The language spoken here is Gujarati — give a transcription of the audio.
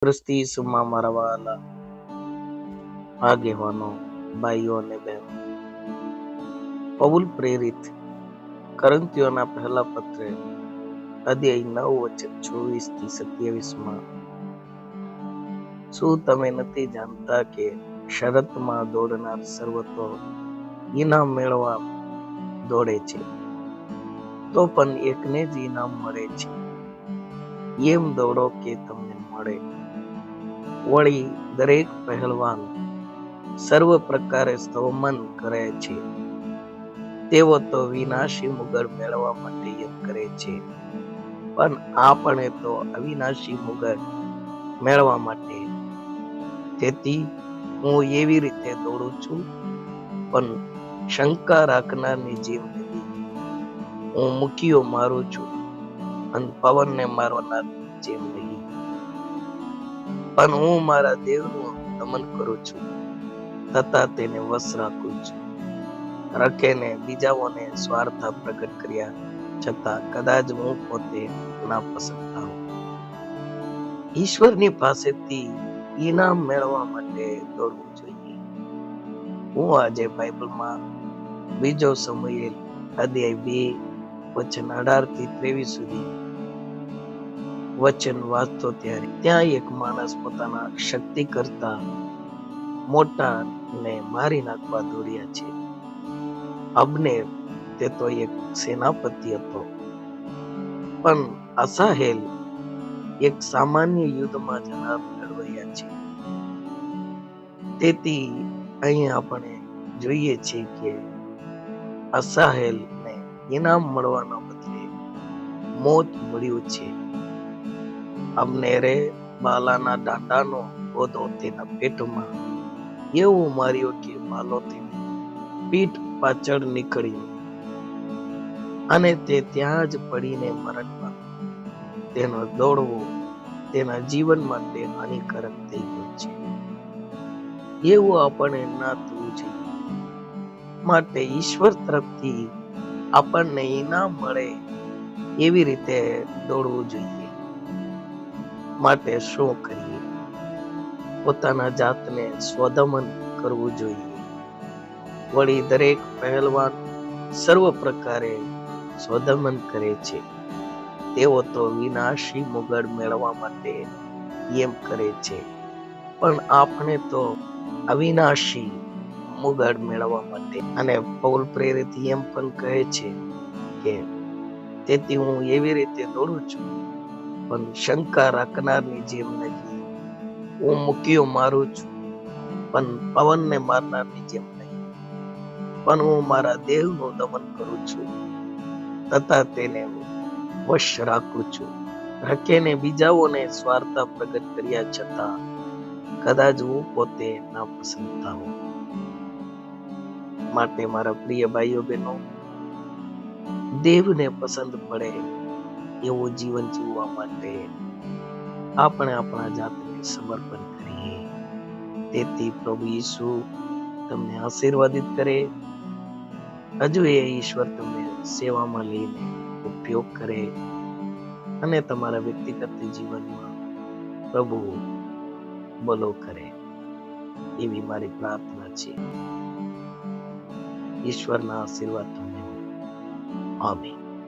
ક્રિસ્તી ઈસુમાં મારા વહાલા આગેવાનો, ભાઈઓ અને બહેનો, પૌલ પ્રેરિત કરંથીઓના પહેલા પત્ર અધ્યાય 9:24-27 શું તમે નથી જાણતા કે શરતમાં દોડનાર સર્વ તો ઇનામ મેળવવા દોડે છે, તો પણ એકને જ ઇનામ મળે છે. એમ દોડો કે તમને મળે. વળી દરેક પહેલવાન સર્વ પ્રકારે સ્તવમન કરે છે, તેઓ તો વિનાશી મુગટ મેળવવા માટે એમ કરે છે, પણ આપણે તો અવિનાશી મુગટ મેળવવા માટે. તેથી હું એવી રીતે દોડું છું, પણ શંકા રાખનારની જેમ નહીં. હું મુકીઓ મારું છું, અને પવનને મારનાર જેમ નહીં, પણ હું મારા દેવનું દમન કરું છું, તથા તેને વશ રાખું છું. રખેને બીજાઓને સ્વાર્થ પ્રગટ કર્યા છતાં કદાચ હું પોતે ના પસંદ થાઉં. ઈશ્વરની પાસેથી ઇનામ મેળવવા માટે દોડવું જોઈએ. હું આજે બાઇબલમાં 2 સમુએલ અધ્યાય 2 વચન 18-23 સુધી વચન વાંચતો ત્યારે ત્યાં એક માણસ પોતાના શક્તિ કરતા મોટાને મારી નાખવા દોડ્યા છે. અબ્નેર તે તો એક સેનાપતિ હતો, પણ અસાહેલ એક સામાન્ય યુદ્ધમાં જનાર લડવૈયા છે. તેથી અહીં આપણે જોઈએ છીએ કે અસાહેલને ઇનામ મળવાના બદલે મોત મળ્યું છે. અબ્નેરે બાલાના દાંડાનો ગોદો તેના પેટમાં એવું માર્યો કે બાલો તેની પીઠ પાછળ નીકળ્યો, અને તે ત્યાં જ પડીને મરણ પામ્યો. તેનો દોડવો તેના જીવન માટે હાનિકારક થઈ ગયો છે. એવું આપણે ના થવું જોઈએ. માટે ઈશ્વર તરફથી આપણને ઇનામ મળે એવી રીતે દોડવું જોઈએ. માટે શું કરીએ? પોતાના જાતને સ્વદમન કરવું જોઈએ. વળી દરેક પહેલવાન સર્વ પ્રકારે સ્વદમન કરે છે, તેઓ તો વિનાશી મુગટ મેળવવા માટે એમ કરે છે, પણ આપણે તો અવિનાશી મુગટ મેળવવા માટે. અને પૌલ પ્રેરિત એમ પણ કહે છે કે તેથી હું એવી રીતે દોડું છું, પણ શંકા રાખનારની જેમ નહીં. હું મુકીઓ મારું છું, પણ પવનને મારનારની જેમ નહીં, પણ હું મારા દેહનું દમન કરું છું, તથા તેને વશ રાખું છું. રખેને બીજાઓને સ્વાર્થ પ્રગટ કર્યા છતાં કદાચ હું પોતે ના પસંદ થાઉં. માટે મારા પ્રિય ભાઈઓ બહેનો, દેવને પસંદ પડે એવું જીવન જીવવા માટે આપણે આપણા જાતને સમર્પણ કરીએ. તેથી પ્રભુ ઈસુ તમને આશીર્વાદિત કરે. હજુ એ ઈશ્વર તમને સેવામાં લઈને ઉપયોગ કરે, અને તમારા વ્યક્તિગત જીવનમાં પ્રભુ ભલો કરે એવી મારી પ્રાર્થના છે. ઈશ્વરના આશીર્વાદ તમને. આમીન.